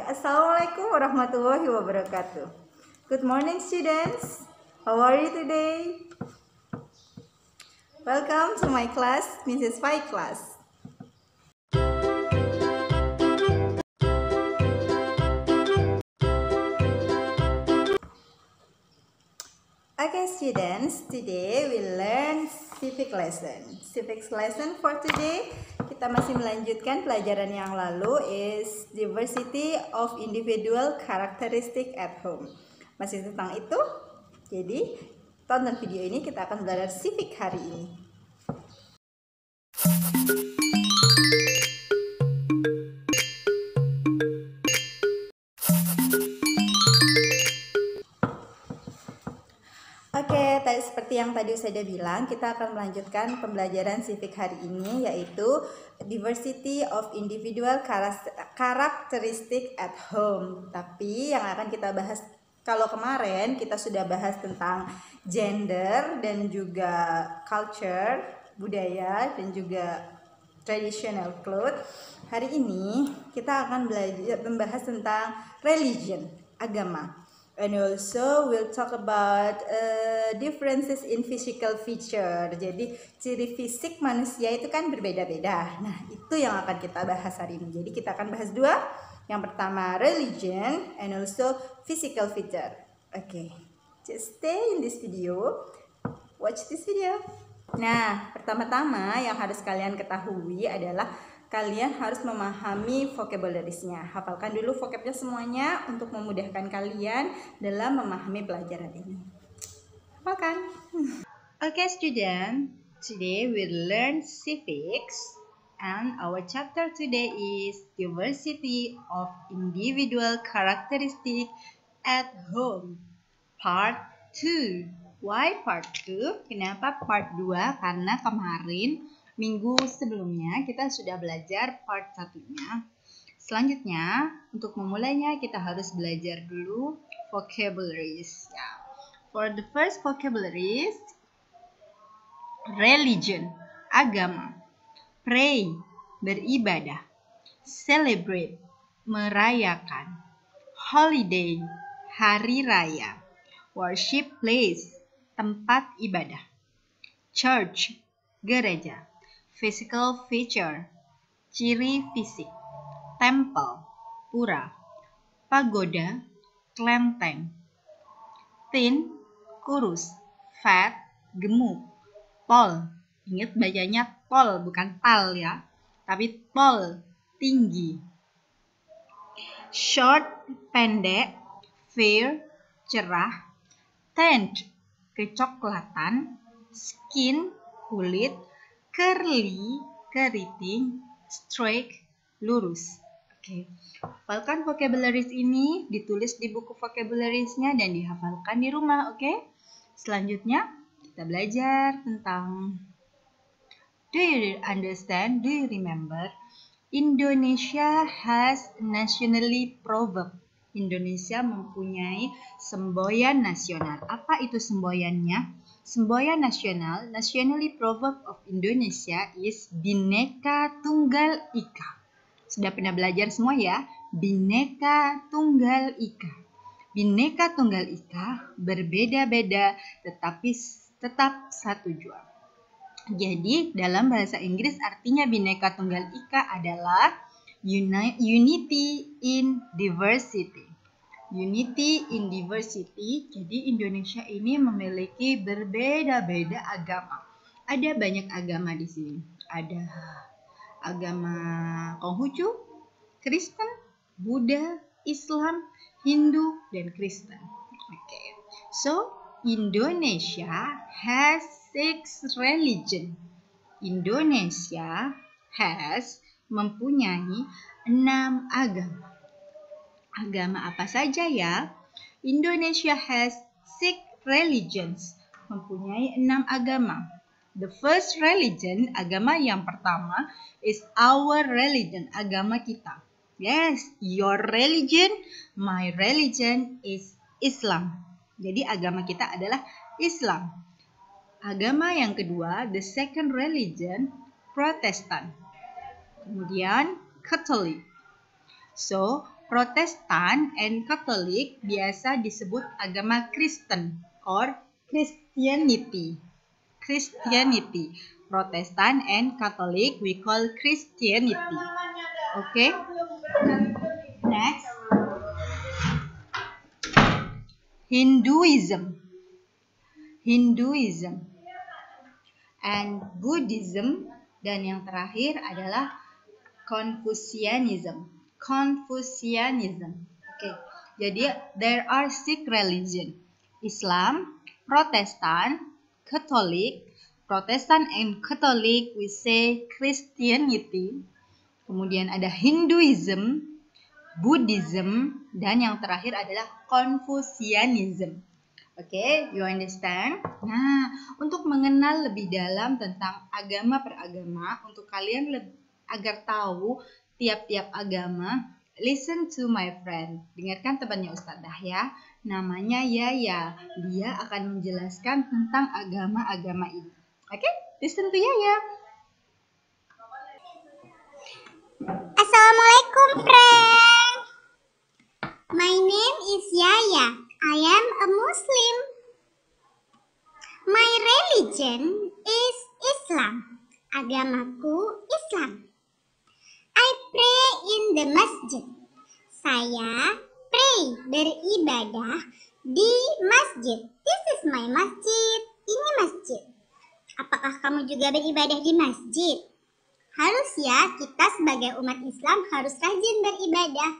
Assalamualaikum warahmatullahi wabarakatuh. Good morning students. How are you today? Welcome to my class, Mrs. Pai class. Okay students, today we learn civic lesson. Civics lesson for today, kita masih melanjutkan pelajaran yang lalu is diversity of individual characteristic at home. Masih tentang itu. Jadi, tonton video ini, kita akan belajar civic hari ini. Oke, seperti yang tadi saya bilang, kita akan melanjutkan pembelajaran civic hari ini, yaitu diversity of individual characteristic at home. Tapi yang akan kita bahas, kalau kemarin kita sudah bahas tentang gender dan juga culture, budaya dan juga traditional clothes. Hari ini kita akan membahas tentang religion, agama. And also we'll talk about differences in physical feature. Jadi ciri fisik manusia itu kan berbeda-beda. Nah, itu yang akan kita bahas hari ini. Jadi kita akan bahas dua. Yang pertama religion and also physical feature. Okay, just stay in this video. Watch this video. Nah, pertama-tama yang harus kalian ketahui adalah kalian harus memahami vocabularies-nya. Hafalkan dulu vocabnya semuanya untuk memudahkan kalian dalam memahami pelajaran ini. Hafalkan. Okay, student. Today we learn civics and our chapter today is diversity of individual characteristic at home. Part 2. Why part 2? Kenapa part 2? Karena kemarin minggu sebelumnya kita sudah belajar part 1-nya. Selanjutnya, untuk memulainya kita harus belajar dulu vocabularies. For the first vocabularies, religion, agama, pray, beribadah, celebrate, merayakan, holiday, hari raya, worship place, tempat ibadah, church, gereja, physical feature, ciri fisik, temple, pura, pagoda, kelenteng, thin, kurus, fat, gemuk, tall, ingat bacanya tall bukan tal ya, tapi tall, tinggi, short, pendek, fair, cerah, tanned, kecoklatan, skin, kulit, curly, keriting, straight, lurus. Oke. Hafalkan vocabularies ini, ditulis di buku vocabulariesnya dan dihafalkan di rumah, oke? Selanjutnya, kita belajar tentang do you understand, do you remember? Indonesia has nationally proverb. Indonesia mempunyai semboyan nasional. Apa itu semboyannya? Semboyan nasional, nationally proverb of Indonesia is Bhinneka Tunggal Ika. Sudah pernah belajar semua ya? Bhinneka Tunggal Ika. Bhinneka Tunggal Ika berbeda-beda tetapi tetap satu jua. Jadi dalam bahasa Inggris artinya Bhinneka Tunggal Ika adalah unity in diversity. Unity in diversity, jadi Indonesia ini memiliki berbeda-beda agama. Ada banyak agama di sini. Ada agama Konghucu, Kristen, Buddha, Islam, Hindu, dan Kristen. Okay. So, Indonesia has 6 religion. Indonesia has mempunyai 6 agama. Agama apa saja ya? Indonesia has 6 religions, mempunyai 6 agama. The first religion, agama yang pertama, is our religion, agama kita. Yes, your religion, my religion is Islam. Jadi agama kita adalah Islam. Agama yang kedua, the second religion, Protestant. Kemudian Catholic. So, Protestant and Catholic biasa disebut agama Kristen or Christianity. Christianity. Protestant and Catholic we call Christianity. Okay? Next. Hinduism. Hinduism. And Buddhism. Dan yang terakhir adalah Confucianism. Confucianism. Okay. Jadi there are 6 religion. Islam, Protestant, Catholic, Protestant and Catholic we say Christianity. Kemudian ada Hinduism, Buddhism, dan yang terakhir adalah Confucianism. Oke, you understand? Nah, untuk mengenal lebih dalam tentang agama per agama, untuk kalian agar tahu tiap-tiap agama, listen to my friend. Dengarkan temannya Ustadzah ya. Namanya Yaya. Dia akan menjelaskan tentang agama-agama ini. Oke, listen to Yaya. Assalamualaikum, friend. My name is Yaya. I am a Muslim. My religion is Islam. Agamaku Islam. I pray in the masjid. Saya pray, beribadah di masjid. This is my masjid. Ini masjid. Apakah kamu juga beribadah di masjid? Harus ya, kita sebagai umat Islam harus rajin beribadah.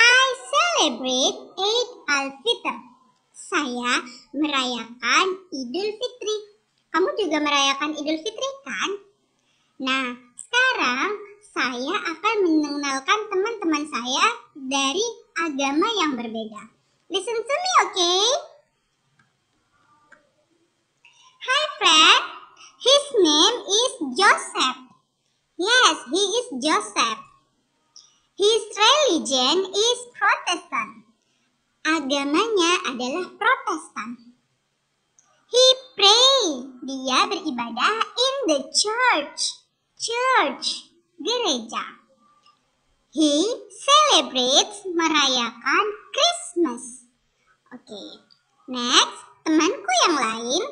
I celebrate Eid al-Fitr. Saya merayakan Idul Fitri. Kamu juga merayakan Idul Fitri kan? Nah, sekarang saya akan mengenalkan teman-teman saya dari agama yang berbeda. Listen to me, okay? Hi, friend. His name is Joseph. Yes, he is Joseph. His religion is Protestant. Agamanya adalah Protestan. He pray. Dia beribadah in the church. Church. Gereja. He celebrates, merayakan Christmas. Oke. Next, temanku yang lain.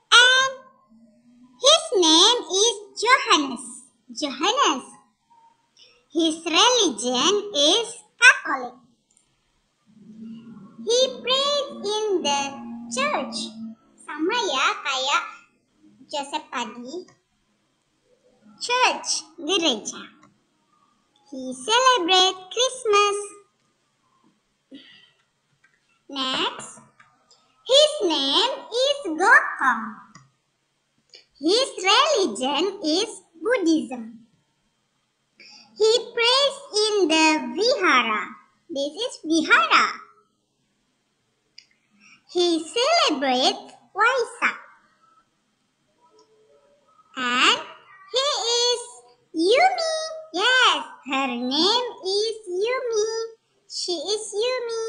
And his name is Johannes. Johannes. His religion is Catholic. He prays in the church. Sama ya kayak Joseph tadi. Church, gereja. He celebrates Christmas. Next, his name is Gokong. His religion is Buddhism. He prays in the vihara. This is vihara. He celebrates Waisak. And he is Yumi. Yes, her name is Yumi. She is Yumi.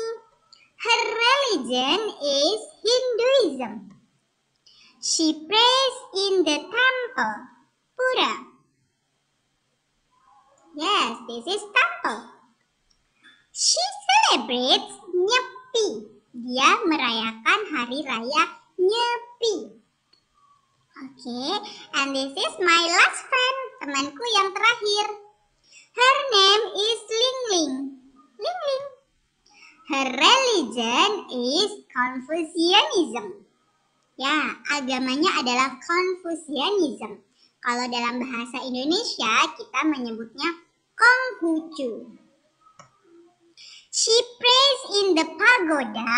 Her religion is Hinduism. She prays in the temple, Pura. Yes, this is temple. She celebrates Nyepi. Dia merayakan hari raya Nyepi. Okay, and this is my last friend, temanku yang terakhir. Her name is Ling Ling. Ling Ling. Her religion is Confucianism. Ya, agamanya adalah Confucianism. Kalau dalam bahasa Indonesia, kita menyebutnya Konghucu. She prays in the pagoda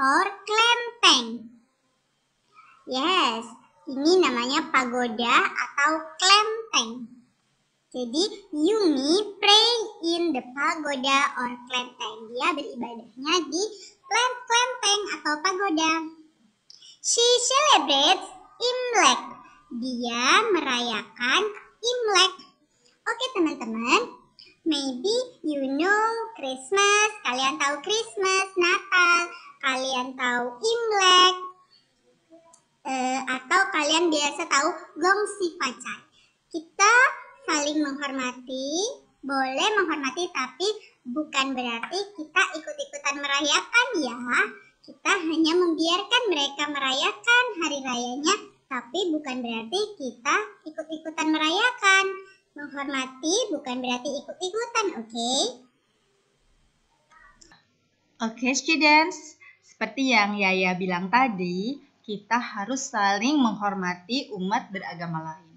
or klenteng. Yes, ini namanya pagoda atau klenteng. Jadi, Yumi pray in the pagoda or klenteng. Dia beribadahnya di klenteng atau pagoda. She celebrates Imlek. Dia merayakan Imlek. Oke teman-teman, maybe you know Christmas. Kalian tahu Christmas, Natal. Kalian tahu Imlek. Atau kalian biasa tahu Gongsi Pacai. Kita saling menghormati, boleh menghormati, tapi bukan berarti kita ikut-ikutan merayakan ya. Kita hanya membiarkan mereka merayakan hari rayanya, tapi bukan berarti kita ikut-ikutan merayakan. Menghormati bukan berarti ikut-ikutan, oke? Oke, students. Seperti yang Yaya bilang tadi, kita harus saling menghormati umat beragama lain.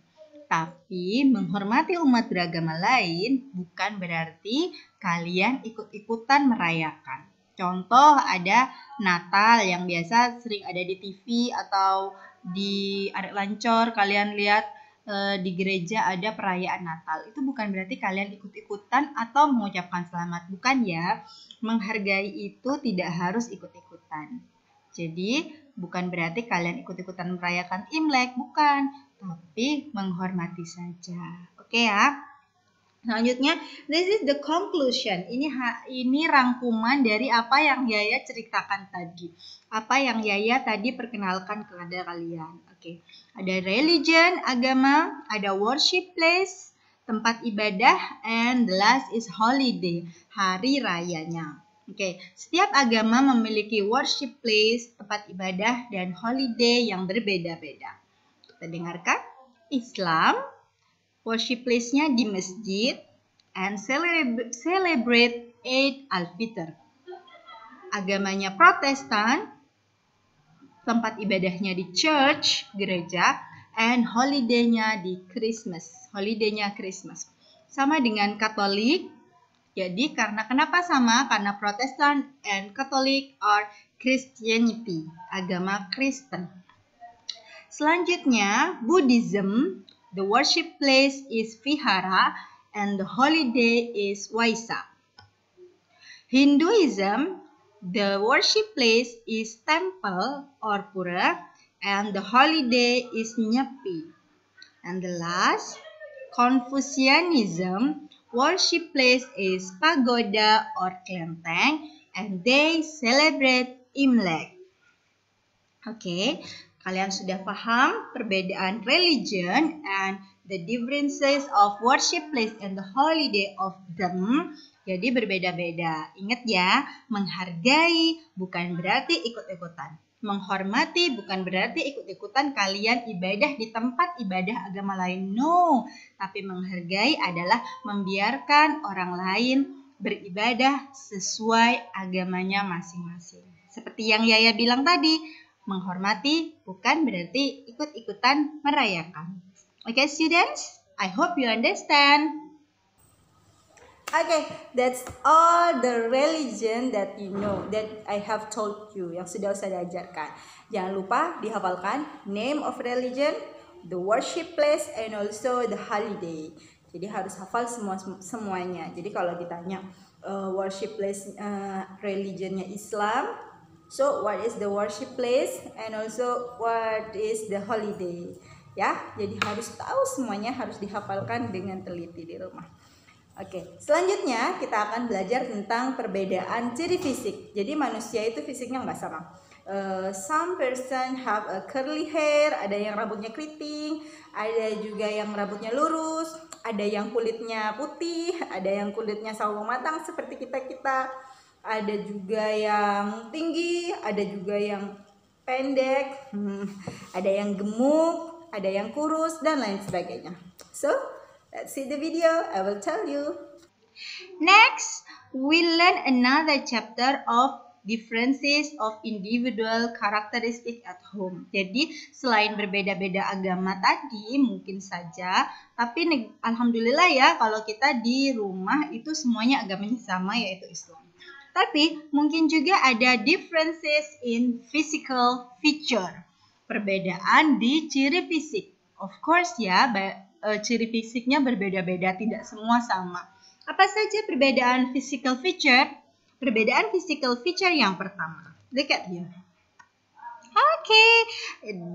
Tapi menghormati umat beragama lain bukan berarti kalian ikut-ikutan merayakan. Contoh ada Natal yang biasa sering ada di TV atau di Arik Lancor, kalian lihat di gereja ada perayaan Natal. Itu bukan berarti kalian ikut-ikutan atau mengucapkan selamat. Bukan ya. Menghargai itu tidak harus ikut-ikutan. Jadi bukan berarti kalian ikut-ikutan merayakan Imlek, bukan. Tapi menghormati saja. Oke ya. Selanjutnya, this is the conclusion. Ini rangkuman dari apa yang Yaya ceritakan tadi. Apa yang Yaya tadi perkenalkan kepada kalian. Oke. Ada religion, agama, ada worship place, tempat ibadah, and the last is holiday, hari rayanya. Oke, setiap agama memiliki worship place, tempat ibadah, dan holiday yang berbeda-beda. Kita dengarkan. Islam, worship place-nya di masjid, and celebrate Eid al-Fitr. Agamanya Protestan, tempat ibadahnya di church, gereja, and holiday-nya di Christmas. Holiday-nya Christmas. Sama dengan Katolik. Jadi kenapa sama? Karena Protestan and Catholic are Christianity, agama Kristen. Selanjutnya, Buddhism, the worship place is Vihara and the holiday is Waisak. Hinduism, the worship place is temple or pura and the holiday is Nyepi. And the last, Confucianism, worship place is pagoda or kelenteng and they celebrate Imlek. Oke, kalian sudah paham perbedaan religion and the differences of worship place and the holiday of them. Jadi berbeda-beda. Ingat ya, menghargai bukan berarti ikut-ikutan. Menghormati bukan berarti ikut-ikutan kalian ibadah di tempat ibadah agama lain. No, tapi menghargai adalah membiarkan orang lain beribadah sesuai agamanya masing-masing. Seperti yang Yaya bilang tadi, menghormati bukan berarti ikut-ikutan merayakan. Okay, students, I hope you understand. Okay, that's all the religion that you know, that I have told you, yang sudah saya ajarkan. Jangan lupa dihafalkan name of religion, the worship place, and also the holiday. Jadi harus hafal semuanya. Jadi kalau ditanya worship place religionnya Islam, so what is the worship place and also what is the holiday? Ya, jadi harus tahu semuanya, harus dihafalkan dengan teliti di rumah. Oke, selanjutnya kita akan belajar tentang perbedaan ciri fisik. Jadi manusia itu fisiknya nggak sama. Some person have a curly hair, ada yang rambutnya keriting, ada juga yang rambutnya lurus, ada yang kulitnya putih, ada yang kulitnya sawo matang seperti kita-kita, ada juga yang tinggi, ada juga yang pendek, ada yang gemuk, ada yang kurus, dan lain sebagainya. So, let's see the video. I will tell you. Next, we learn another chapter of differences of individual characteristic at home. Jadi, selain berbeda-beda agama tadi, mungkin saja, tapi alhamdulillah ya, kalau kita di rumah itu semuanya agamanya sama, yaitu Islam. Tapi, mungkin juga ada differences in physical feature. Perbedaan di ciri fisik. Of course ya, ciri fisiknya berbeda-beda, tidak semua sama. Apa saja perbedaan physical feature? Perbedaan physical feature yang pertama. Look at here. Okay,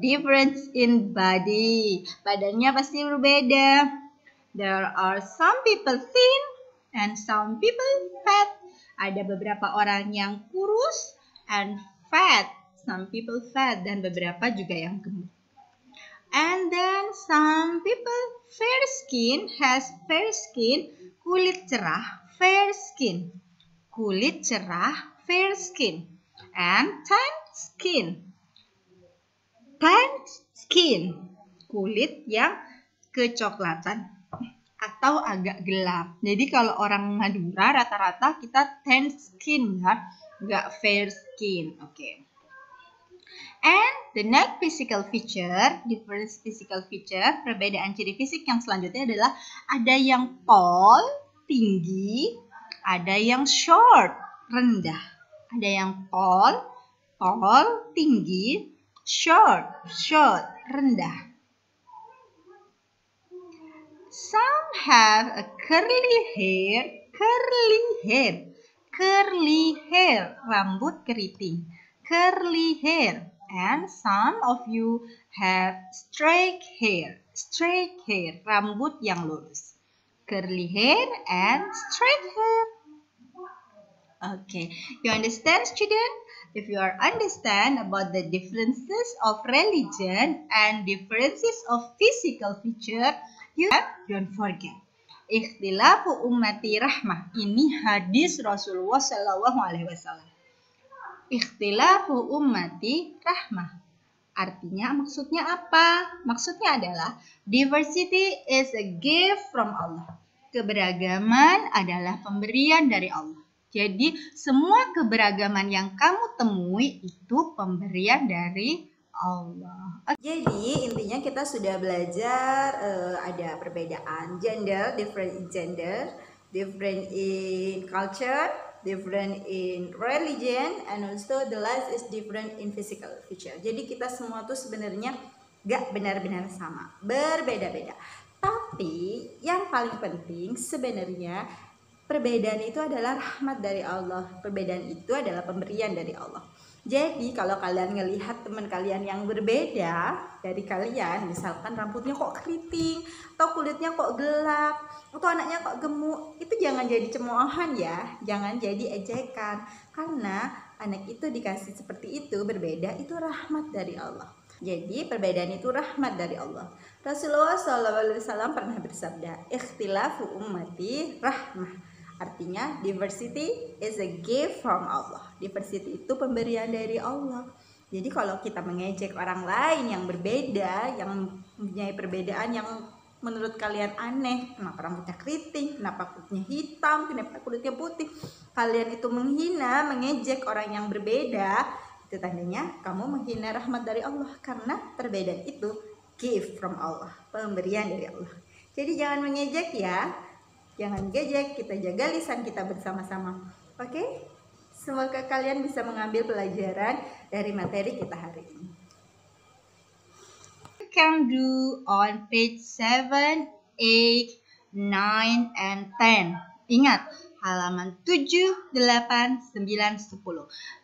difference in body. Badannya pasti berbeda. There are some people thin and some people fat. Ada beberapa orang yang kurus and fat. Some people fat dan beberapa juga yang gemuk. And then some people very skin has fair skin. Kulit cerah, fair skin. Kulit cerah, fair skin. And tanned skin. Tanned skin. Kulit yang kecoklatan atau agak gelap. Jadi kalau orang Madura rata-rata kita tan skin ya, nggak fair skin. Oke. And the next physical feature, different physical feature, perbedaan ciri fisik yang selanjutnya adalah ada yang tall, tinggi, ada yang short, rendah. Ada yang tall, tinggi, short, rendah. Some have a curly hair, rambut keriting, curly hair. And some of you have straight hair, rambut yang lurus. Curly hair and straight hair. Okay, you understand, student? If you are understand about the differences of religion and differences of physical feature, you don't forget. Ikhtilafu ummati rahmah. Ini hadis Rasulullah Shallallahu Alaihi Wasallam. Ikhtilafu ummati rahmah. Artinya maksudnya apa? Maksudnya adalah diversity is a gift from Allah. Keberagaman adalah pemberian dari Allah. Jadi semua keberagaman yang kamu temui itu pemberian dari Allah. Jadi intinya kita sudah belajar ada perbedaan gender, different in culture, different in religion, and also the last is different in physical feature. Jadi kita semua tuh sebenarnya gak benar-benar sama, berbeda-beda. Tapi yang paling penting sebenarnya perbedaan itu adalah rahmat dari Allah. Perbedaan itu adalah pemberian dari Allah. Jadi kalau kalian ngelihat teman kalian yang berbeda dari kalian, misalkan rambutnya kok keriting, atau kulitnya kok gelap, atau anaknya kok gemuk, itu jangan jadi cemoohan ya, jangan jadi ejekan. Karena anak itu dikasih seperti itu, berbeda, itu rahmat dari Allah. Jadi perbedaan itu rahmat dari Allah. Rasulullah SAW pernah bersabda, ikhtilafu ummati rahmah. Artinya diversity is a gift from Allah. Diversity itu pemberian dari Allah. Jadi kalau kita mengejek orang lain yang berbeda, yang mempunyai perbedaan yang menurut kalian aneh, kenapa rambutnya keriting, kenapa kulitnya hitam, kenapa kulitnya putih, kalian itu menghina, mengejek orang yang berbeda, itu tandanya kamu menghina rahmat dari Allah. Karena perbedaan itu gift from Allah, pemberian dari Allah. Jadi jangan mengejek ya. Jangan gejek, kita jaga lisan kita bersama-sama. Oke? Semoga kalian bisa mengambil pelajaran dari materi kita hari ini. You can do on page 7, 8, 9, and 10. Ingat, halaman 7, 8, 9, 10.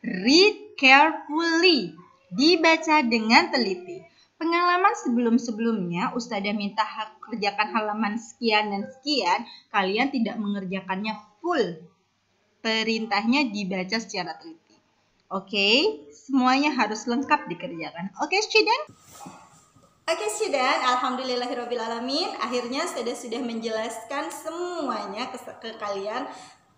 Read carefully. Dibaca dengan teliti. Pengalaman sebelum-sebelumnya, Ustazah minta kerjakan halaman sekian dan sekian, kalian tidak mengerjakannya full. Perintahnya dibaca secara teliti. Oke, semuanya harus lengkap dikerjakan. Oke, student? Oke, student, alhamdulillahirobbilalamin. Akhirnya sudah menjelaskan semuanya ke kalian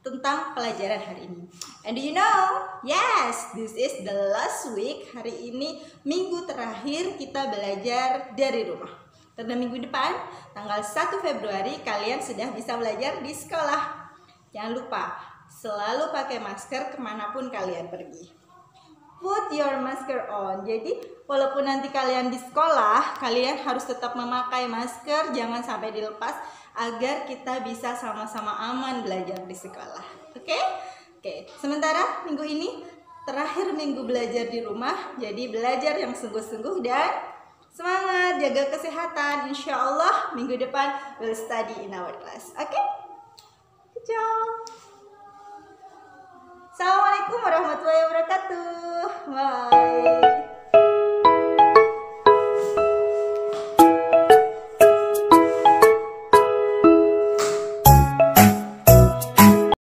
tentang pelajaran hari ini. And do you know? Yes, this is the last week. Hari ini minggu terakhir kita belajar dari rumah. Karena minggu depan, tanggal 1 Februari, kalian sudah bisa belajar di sekolah. Jangan lupa, selalu pakai masker kemanapun kalian pergi. Put your masker on. Jadi, walaupun nanti kalian di sekolah, kalian harus tetap memakai masker, jangan sampai dilepas, agar kita bisa sama-sama aman belajar di sekolah. Oke? Oke. Sementara minggu ini terakhir minggu belajar di rumah, jadi belajar yang sungguh-sungguh dan semangat, jaga kesehatan. Insya Allah minggu depan we'll study in our class. Oke? Good job. Assalamualaikum warahmatullahi wabarakatuh. Bye.